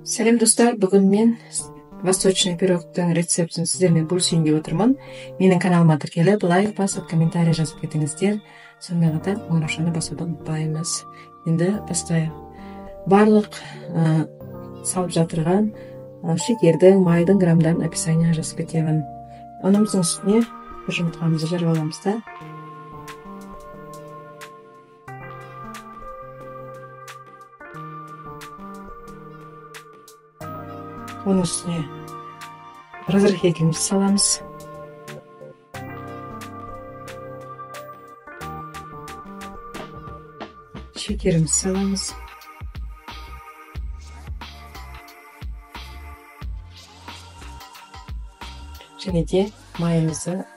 Сәлем достар, бүгін мен восточный пирогтың рецептін сіздермен бөлісейін деп отырмын. Менің каналыма тіркеліп, лайк басып, комментарий жазып кетіңіздер. Сонымен қатар қоңыраушаны басуды ұмытпаймыз. Енді бастайық. Барлық салып жатырған шекердің, майдың граммдарын описание жазып кетемін. Онымыздың үстіне бір жұмыртқамызды жарып аламыз да. Оның үстіне разрыхлителімізді саламыз. Шекерімізді саламыз. Және де майымызды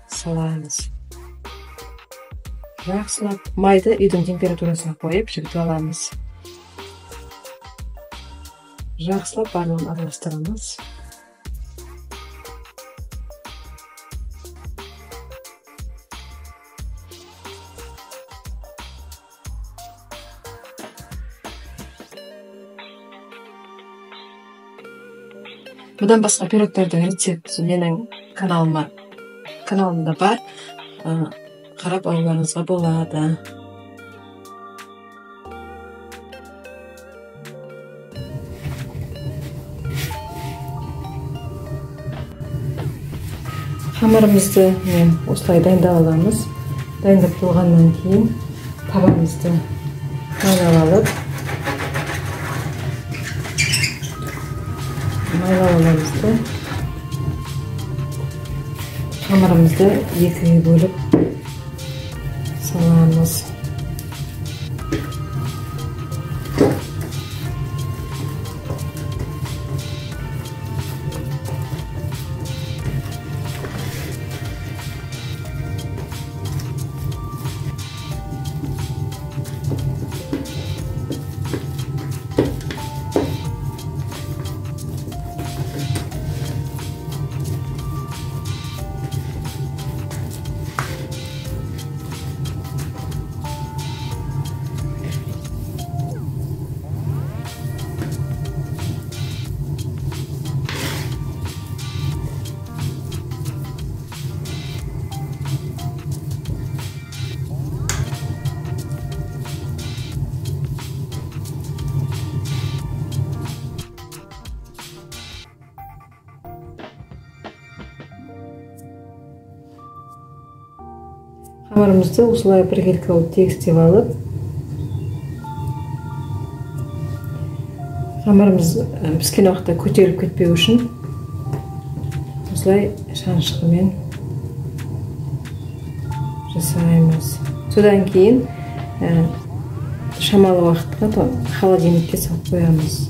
саламыз. Жақсылап майды үйдің температурасына қойып жібітіп аламыз. Жақсылап барлығын араластырамыз. Бұдан басқа пирогтардың рецепті менің каналымда бар. Қарап алуларыңызға болады. Қамырымызды мен осылай дайындап аламыз. Дайындап болғаннан кейін табанымызды майлап аламыз. Қамырымызды екіге бөліп саламыз. Қамырымызды осылай біркелкі алып тегістеп алып, қамырымыз піскен уақытта көтеріліп кетпеу үшін осылай шанышқымен жасаймыз. Содан кейін шамалы уақытқа холодильникке салып қоямыз.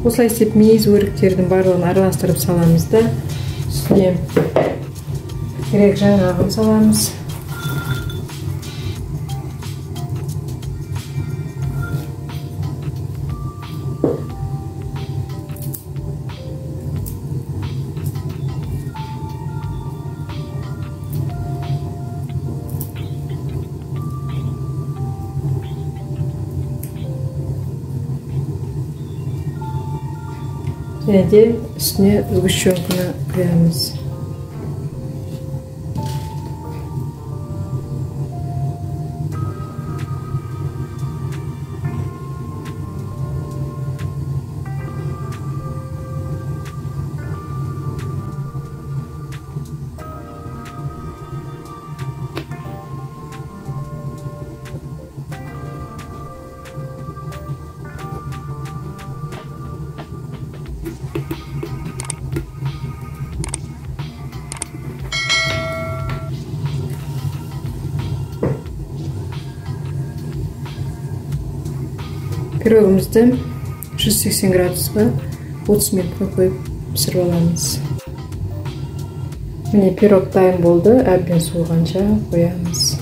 Осылай істеп мейіз өріктердің барлығын араластырып саламыз да, үстіне керек жаңғағын саламыз. Және де үстіне сгущенканы құямыз. Пирогымызды 180 градусқа 30 минутқа қойып пісіріп аламыз. Міне пирог дайын болды, әбден суығанша қоямыз.